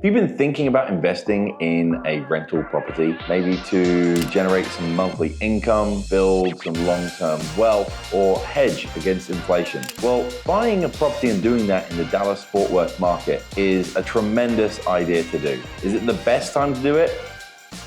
Have you been thinking about investing in a rental property, maybe to generate some monthly income, build some long-term wealth, or hedge against inflation? Well, buying a property and doing that in the Dallas-Fort Worth market is a tremendous idea to do. Is it the best time to do it?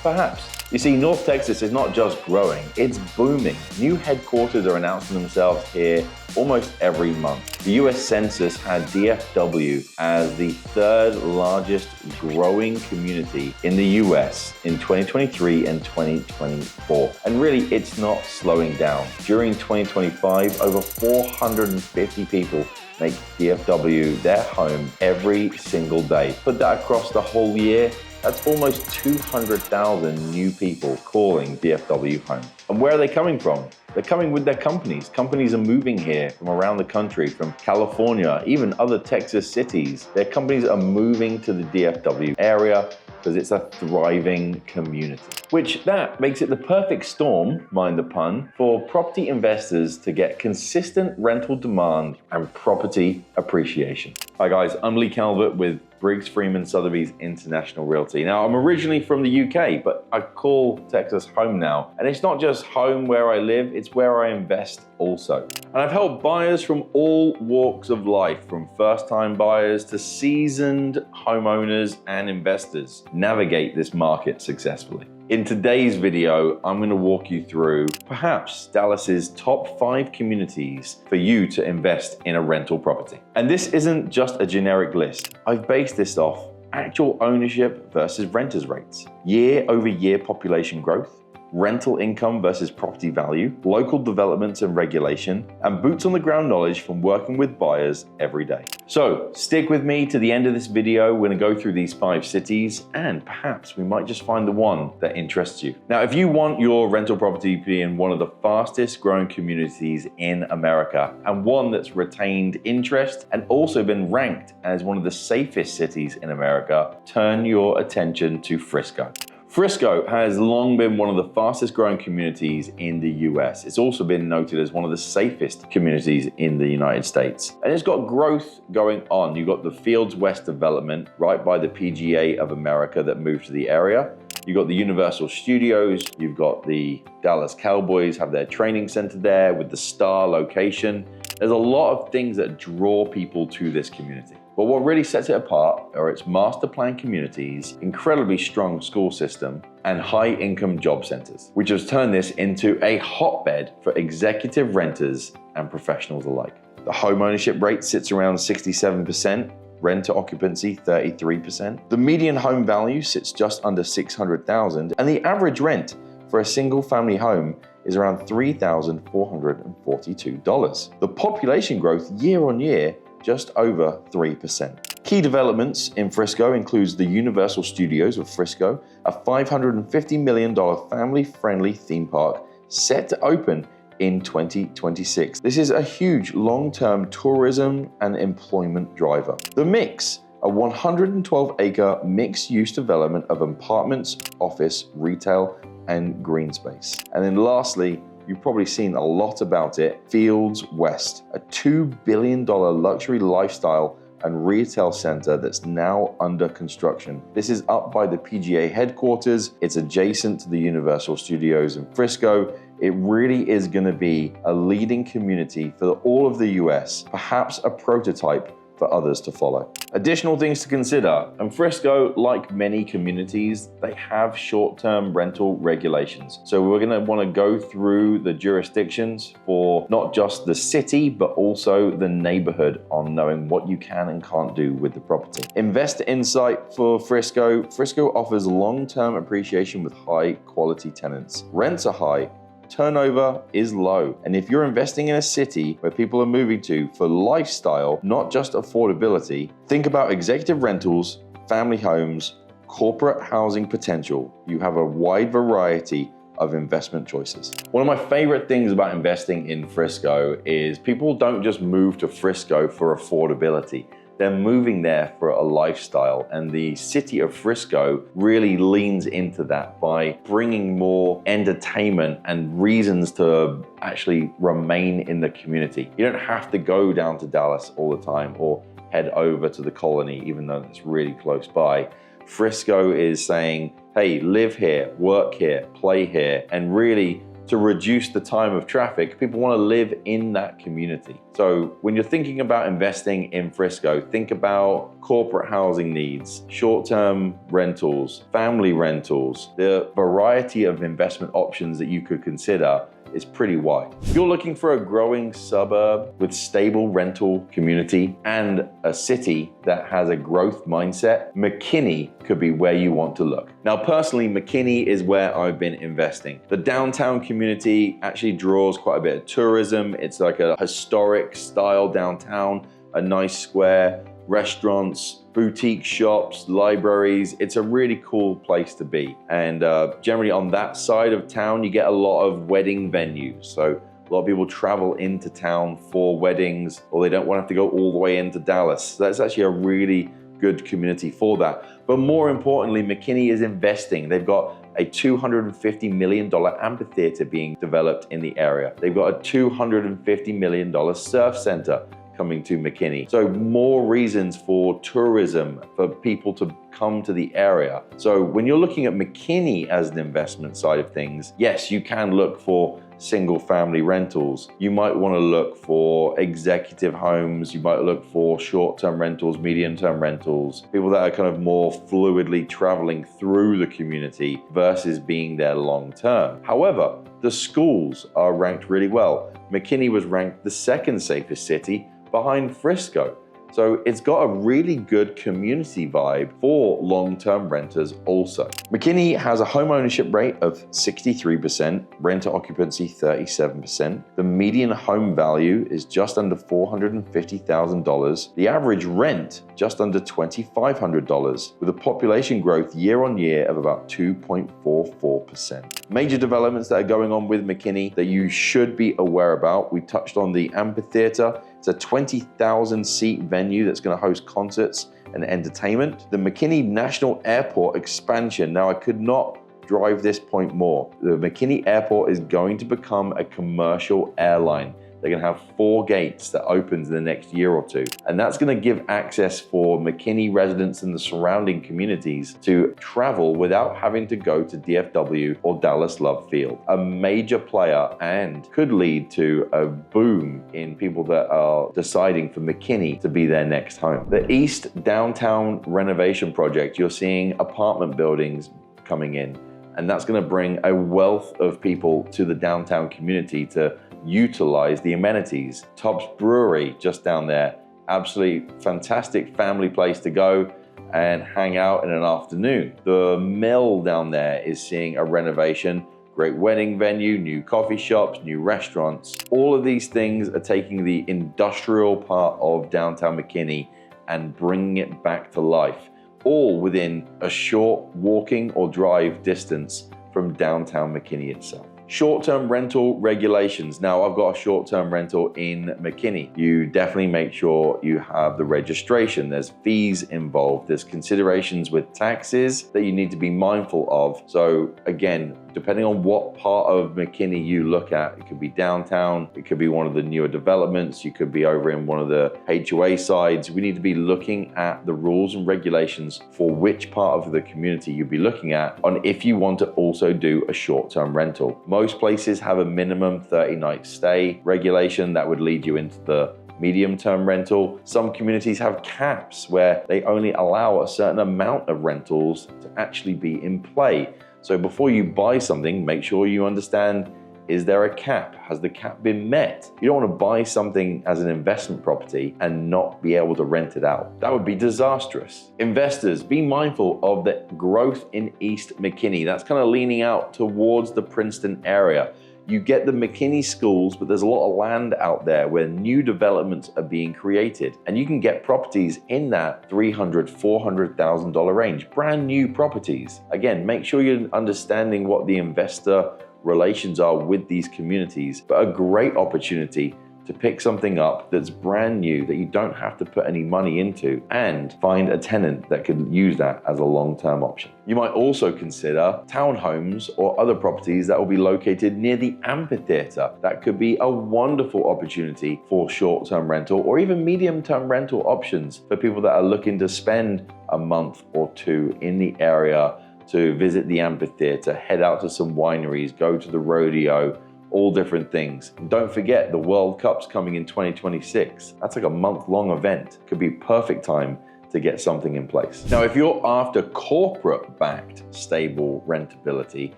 Perhaps. You see, North Texas is not just growing, it's booming. New headquarters are announcing themselves here almost every month. The US Census had DFW as the third largest growing community in the US in 2023 and 2024. And really, it's not slowing down. During 2025, over 450 people make DFW their home every single day. Put that across the whole year, that's almost 200,000 new people calling DFW home. And where are they coming from? They're coming with their companies. Companies are moving here from around the country, from California, even other Texas cities. Their companies are moving to the DFW area because it's a thriving community. Which that makes it the perfect storm, mind the pun, for property investors to get consistent rental demand and property appreciation. Hi guys, I'm Lee Calvert with Briggs Freeman Sotheby's International Realty. Now, I'm originally from the UK, but I call Texas home now. And it's not just home where I live, it's where I invest also. And I've helped buyers from all walks of life, from first-time buyers to seasoned homeowners and investors, navigate this market successfully. In today's video, I'm going to walk you through perhaps Dallas's top 5 communities for you to invest in a rental property. And this isn't just a generic list. I've based this off actual ownership versus renters rates, year-over-year population growth, rental income versus property value, local developments and regulation, and boots on the ground knowledge from working with buyers every day. So stick with me to the end of this video. We're gonna go through these 5 cities and perhaps we might just find the one that interests you. Now, if you want your rental property to be in one of the fastest growing communities in America and one that's retained interest and also been ranked as one of the safest cities in America, turn your attention to Frisco. Frisco has long been one of the fastest growing communities in the US. It's also been noted as one of the safest communities in the United States. And it's got growth going on. You've got the Fields West development right by the PGA of America that moved to the area. You've got the Universal Studios. You've got the Dallas Cowboys have their training center there with the star location. There's a lot of things that draw people to this community. But what really sets it apart are its master plan communities, incredibly strong school system, and high income job centers, which has turned this into a hotbed for executive renters and professionals alike. The home ownership rate sits around 67%, renter occupancy 33%. The median home value sits just under $600,000, and the average rent for a single family home is around $3,442. The population growth year on year just over 3%. Key developments in Frisco includes the Universal Studios of Frisco, a $550 million family-friendly theme park set to open in 2026. This is a huge long-term tourism and employment driver. The Mix, a 112-acre mixed-use development of apartments, office, retail, and green space. And then lastly, you've probably seen a lot about it, Fields West, a $2 billion luxury lifestyle and retail center that's now under construction. This is up by the PGA headquarters. It's adjacent to the Universal Studios in Frisco. It really is gonna be a leading community for all of the US, perhaps a prototype for others to follow. Additional things to consider, and Frisco, like many communities, they have short-term rental regulations. So we're gonna wanna go through the jurisdictions for not just the city, but also the neighborhood on knowing what you can and can't do with the property. Investor insight for Frisco. Frisco offers long-term appreciation with high-quality tenants. Rents are high, turnover is low. And if you're investing in a city where people are moving to for lifestyle, not just affordability, think about executive rentals, family homes, corporate housing potential. You have a wide variety of investment choices. One of my favorite things about investing in Frisco is people don't just move to Frisco for affordability. They're moving there for a lifestyle, and the city of Frisco really leans into that by bringing more entertainment and reasons to actually remain in the community. You don't have to go down to Dallas all the time or head over to the colony, even though it's really close by. Frisco is saying, hey, live here, work here, play here, and really to reduce the time of traffic, people want to live in that community. So when you're thinking about investing in Frisco, think about corporate housing needs, short-term rentals, family rentals. The variety of investment options that you could consider is pretty wide. If you're looking for a growing suburb with stable rental community and a city that has a growth mindset, McKinney could be where you want to look. Now, personally, McKinney is where I've been investing. The downtown community actually draws quite a bit of tourism. It's like a historic style downtown, a nice square, restaurants, boutique shops, libraries. It's a really cool place to be. And generally on that side of town, you get a lot of wedding venues. So a lot of people travel into town for weddings, or they don't want to have to go all the way into Dallas. So that's actually a really good community for that. But more importantly, McKinney is investing. They've got a $250 million amphitheater being developed in the area. They've got a $250 million surf center coming to McKinney. So more reasons for tourism, for people to come to the area. So when you're looking at McKinney as an investment side of things, yes, you can look for single family rentals. You might want to look for executive homes. You might look for short-term rentals, medium-term rentals, people that are kind of more fluidly traveling through the community versus being there long-term. However, the schools are ranked really well. McKinney was ranked the second safest city behind Frisco. So it's got a really good community vibe for long-term renters also. McKinney has a home ownership rate of 63%, renter occupancy 37%. The median home value is just under $450,000. The average rent just under $2,500, with a population growth year on year of about 2.44%. Major developments that are going on with McKinney that you should be aware about. We touched on the amphitheater. It's a 20,000 seat venue that's going to host concerts and entertainment. The McKinney National Airport expansion. Now, I could not drive this point more. The McKinney Airport is going to become a commercial airline. They're going to have 4 gates that opens in the next year or 2. And that's going to give access for McKinney residents and the surrounding communities to travel without having to go to DFW or Dallas Love Field. A major player, and could lead to a boom in people that are deciding for McKinney to be their next home. The East Downtown renovation project, you're seeing apartment buildings coming in. And that's going to bring a wealth of people to the downtown community to utilize the amenities. Tops Brewery just down there, absolutely fantastic family place to go and hang out in an afternoon. The Mill down there is seeing a renovation, great wedding venue, new coffee shops, new restaurants. All of these things are taking the industrial part of downtown McKinney and bringing it back to life, all within a short walking or drive distance from downtown McKinney itself. Short-term rental regulations. Now, I've got a short-term rental in McKinney. You definitely make sure you have the registration. There's fees involved. There's considerations with taxes that you need to be mindful of. So again, depending on what part of McKinney you look at, it could be downtown, it could be one of the newer developments, you could be over in one of the HOA sides. We need to be looking at the rules and regulations for which part of the community you'd be looking at on if you want to also do a short-term rental. Most places have a minimum 30-night stay regulation that would lead you into the medium-term rental. Some communities have caps where they only allow a certain amount of rentals to actually be in play. So before you buy something, make sure you understand, is there a cap? Has the cap been met? You don't want to buy something as an investment property and not be able to rent it out. That would be disastrous. Investors, be mindful of the growth in East McKinney. That's kind of leaning out towards the Princeton area. You get the McKinney schools, but there's a lot of land out there where new developments are being created. And you can get properties in that $300,000, $400,000 range, brand new properties. Again, make sure you're understanding what the investor relations are with these communities, but a great opportunity to pick something up that's brand new that you don't have to put any money into and find a tenant that could use that as a long-term option. You might also consider townhomes or other properties that will be located near the amphitheater. That could be a wonderful opportunity for short-term rental or even medium-term rental options for people that are looking to spend a month or two in the area to visit the amphitheater, head out to some wineries, go to the rodeo, all different things. And don't forget, the World Cup's coming in 2026. That's like a month-long event. Could be perfect time to get something in place. Now, if you're after corporate-backed stable rentability,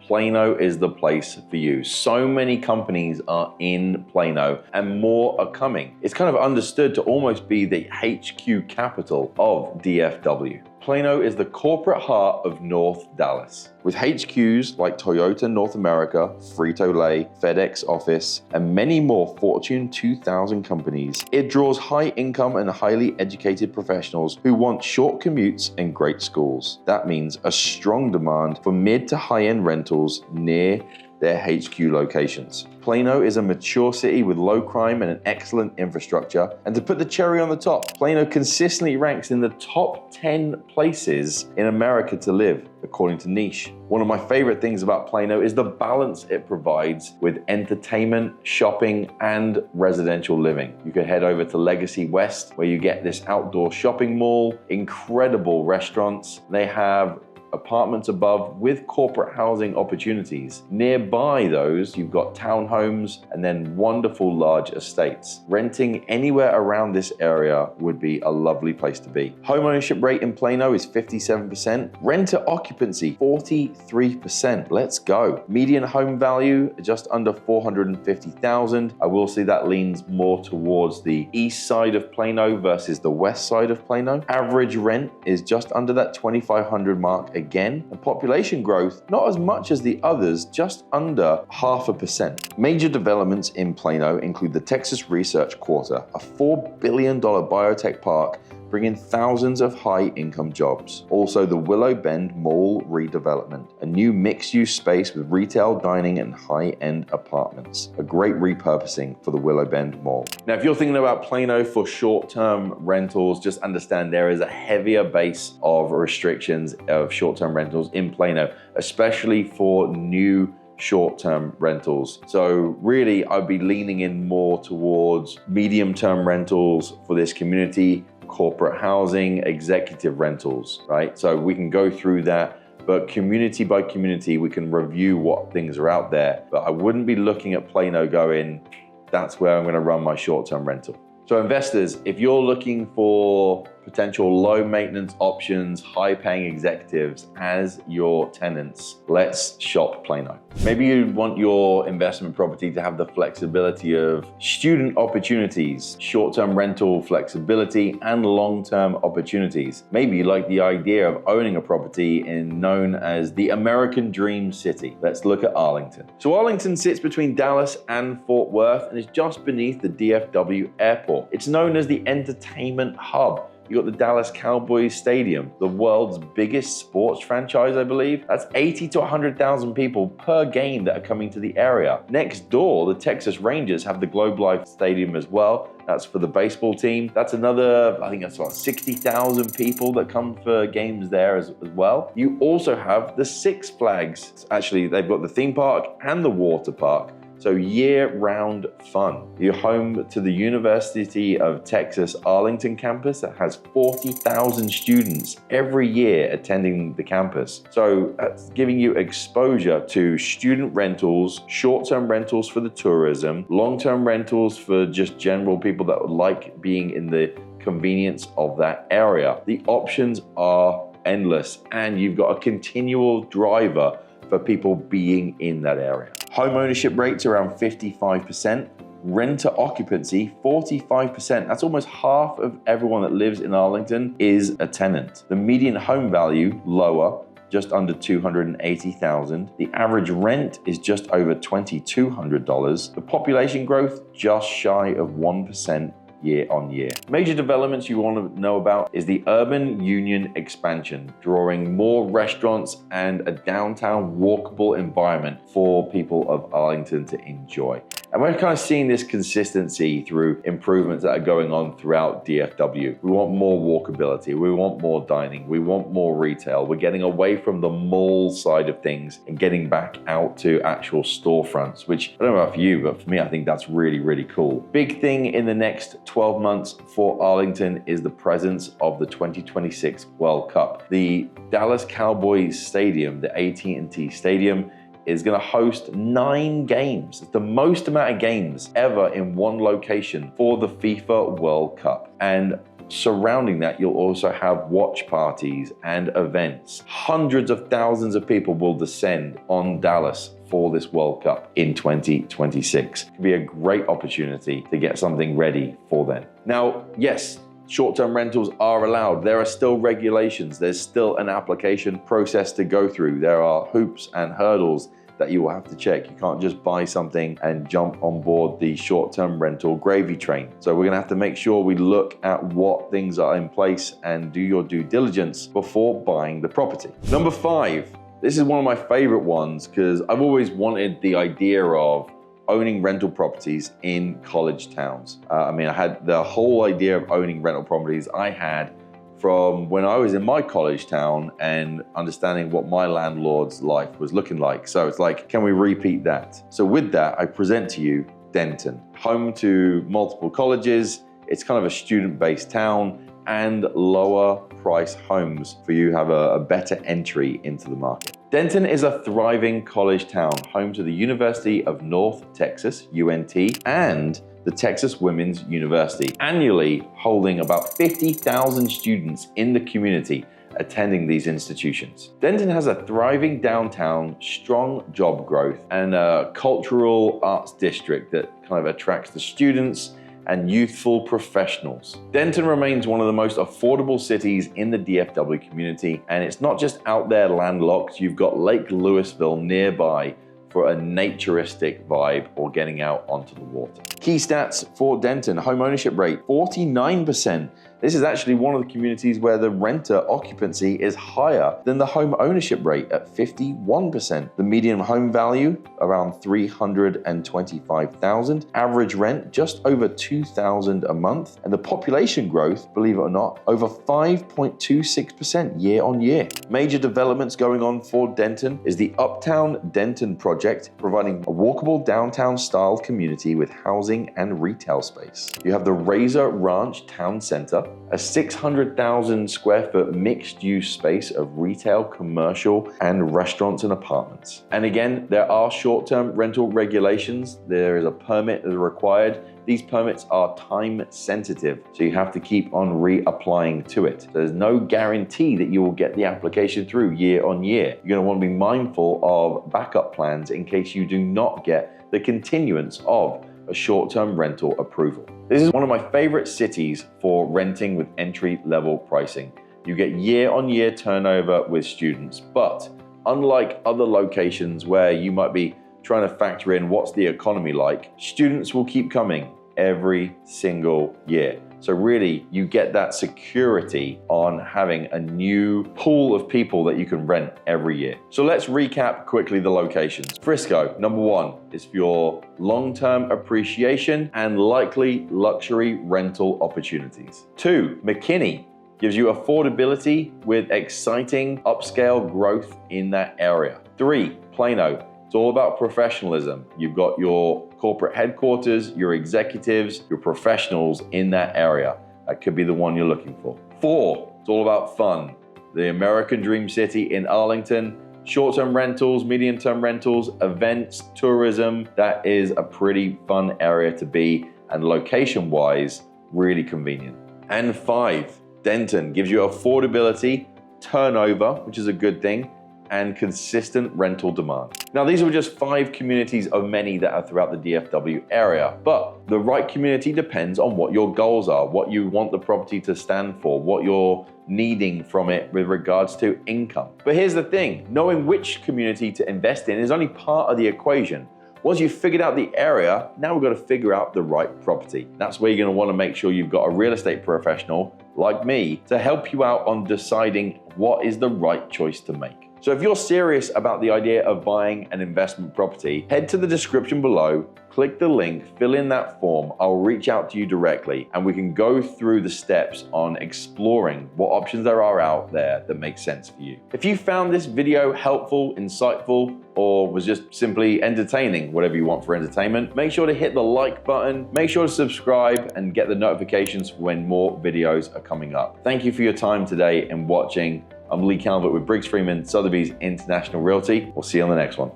Plano is the place for you. So many companies are in Plano and more are coming. It's kind of understood to almost be the HQ capital of DFW. Plano is the corporate heart of North Dallas. With HQs like Toyota North America, Frito-Lay, FedEx Office, and many more Fortune 2000 companies, it draws high income and highly educated professionals who want short commutes and great schools. That means a strong demand for mid to high-end rentals near their HQ locations. Plano is a mature city with low crime and an excellent infrastructure. And to put the cherry on the top, Plano consistently ranks in the top 10 places in America to live, according to Niche. One of my favorite things about Plano is the balance it provides with entertainment, shopping, and residential living. You can head over to Legacy West, where you get this outdoor shopping mall, incredible restaurants. They have apartments above with corporate housing opportunities. Nearby those, you've got townhomes and then wonderful large estates. Renting anywhere around this area would be a lovely place to be. Home ownership rate in Plano is 57%. Renter occupancy, 43%. Let's go. Median home value, just under $450,000. I will say that leans more towards the east side of Plano versus the west side of Plano. Average rent is just under that $2,500 mark again. And population growth, not as much as the others, just under 0.5%. Major developments in Plano include the Texas Research Quarter, a $4 billion biotech park bringing thousands of high-income jobs. Also, the Willow Bend Mall redevelopment, a new mixed-use space with retail, dining, and high-end apartments. A great repurposing for the Willow Bend Mall. Now, if you're thinking about Plano for short-term rentals, just understand there is a heavier base of restrictions of short-term rentals in Plano, especially for new short-term rentals. So really, I'd be leaning in more towards medium-term rentals for this community, corporate housing, executive rentals, right? So we can go through that, but community by community, we can review what things are out there. But I wouldn't be looking at Plano going, that's where I'm gonna run my short-term rental. So investors, if you're looking for potential low maintenance options, high paying executives as your tenants, let's shop Plano. Maybe you want your investment property to have the flexibility of student opportunities, short-term rental flexibility, and long-term opportunities. Maybe you like the idea of owning a property known as the American Dream City. Let's look at Arlington. So Arlington sits between Dallas and Fort Worth and is just beneath the DFW airport. It's known as the entertainment hub. You got the Dallas Cowboys Stadium, the world's biggest sports franchise, I believe. That's 80 to 100,000 people per game that are coming to the area. Next door, the Texas Rangers have the Globe Life Stadium as well. That's for the baseball team. That's another, I think that's about 60,000 people that come for games there as well. You also have the Six Flags. Actually, they've got the theme park and the water park. So year-round fun. You're home to the University of Texas Arlington campus that has 40,000 students every year attending the campus. So that's giving you exposure to student rentals, short-term rentals for the tourism, long-term rentals for just general people that would like being in the convenience of that area. The options are endless, and you've got a continual driver for people being in that area. Home ownership rates around 55%. Renter occupancy, 45%. That's almost half of everyone that lives in Arlington is a tenant. The median home value, lower, just under $280,000. The average rent is just over $2,200. The population growth, just shy of 1% year on year. Major developments you want to know about is the Urban Union expansion, drawing more restaurants and a downtown walkable environment for people of Arlington to enjoy. And we're kind of seeing this consistency through improvements that are going on throughout DFW. We want more walkability, we want more dining, we want more retail. We're getting away from the mall side of things and getting back out to actual storefronts, which I don't know about you, but for me, I think that's really, really cool. Big thing in the next 12 months for Arlington is the presence of the 2026 World Cup. The Dallas Cowboys Stadium, the AT&T Stadium, is going to host 9 games. It's the most amount of games ever in one location for the FIFA World Cup. And surrounding that, you'll also have watch parties and events. Hundreds of thousands of people will descend on Dallas for this World Cup in 2026. It could be a great opportunity to get something ready for then. Now, yes, short-term rentals are allowed. There are still regulations. There's still an application process to go through. There are hoops and hurdles that you will have to check. You can't just buy something and jump on board the short-term rental gravy train. So we're gonna have to make sure we look at what things are in place and do your due diligence before buying the property. Number 5, this is one of my favorite ones because I've always wanted the idea of owning rental properties in college towns. I mean, I had the whole idea of owning rental properties I had from when I was in my college town and understanding what my landlord's life was looking like. So it's like, can we repeat that? So with that, I present to you Denton, home to multiple colleges. It's kind of a student-based town and lower price homes for you to have a better entry into the market. Denton is a thriving college town, home to the University of North Texas, UNT, and the Texas Women's University, annually holding about 50,000 students in the community attending these institutions. Denton has a thriving downtown, strong job growth, and a cultural arts district that kind of attracts the students and youthful professionals. Denton remains one of the most affordable cities in the DFW community, and it's not just out there landlocked. You've got Lake Louisville nearby for a naturistic vibe or getting out onto the water. Key stats for Denton: home ownership rate, 49%. This is actually one of the communities where the renter occupancy is higher than the home ownership rate at 51%. The median home value, around $325,000. Average rent, just over $2,000 a month. And the population growth, believe it or not, over 5.26% year on year. Major developments going on for Denton is the Uptown Denton project, providing a walkable downtown style community with housing and retail space. You have the Razor Ranch Town Center, a 600,000 square foot mixed use space of retail, commercial, and restaurants and apartments. And again, there are short-term rental regulations. There is a permit that is required. These permits are time sensitive, so you have to keep on reapplying to it. There's no guarantee that you will get the application through year on year. You're gonna want to be mindful of backup plans in case you do not get the continuance of a short-term rental approval. This is one of my favorite cities for renting with entry-level pricing. You get year-on-year turnover with students, but unlike other locations where you might be trying to factor in what's the economy like, students will keep coming every single year. So really, you get that security on having a new pool of people that you can rent every year. So let's recap quickly the locations. Frisco, number 1, is for your long-term appreciation and likely luxury rental opportunities. 2, McKinney gives you affordability with exciting upscale growth in that area. 3, Plano. It's all about professionalism. You've got your corporate headquarters, your executives, your professionals in that area. That could be the one you're looking for. 4, it's all about fun. The American Dream City in Arlington, short-term rentals, medium-term rentals, events, tourism. That is a pretty fun area to be, and location-wise, really convenient. And 5, Denton gives you affordability, turnover, which is a good thing, and consistent rental demand. Now, these are just 5 communities of many that are throughout the DFW area, but the right community depends on what your goals are, what you want the property to stand for, what you're needing from it with regards to income. But here's the thing, knowing which community to invest in is only part of the equation. Once you've figured out the area, now we've got to figure out the right property. That's where you're going to want to make sure you've got a real estate professional like me to help you out on deciding what is the right choice to make. So if you're serious about the idea of buying an investment property, head to the description below, click the link, fill in that form. I'll reach out to you directly and we can go through the steps on exploring what options there are out there that make sense for you. If you found this video helpful, insightful, or was just simply entertaining, whatever you want for entertainment, make sure to hit the like button, make sure to subscribe and get the notifications when more videos are coming up. Thank you for your time today and watching. I'm Lee Calvert with Briggs Freeman, Sotheby's International Realty. We'll see you on the next one.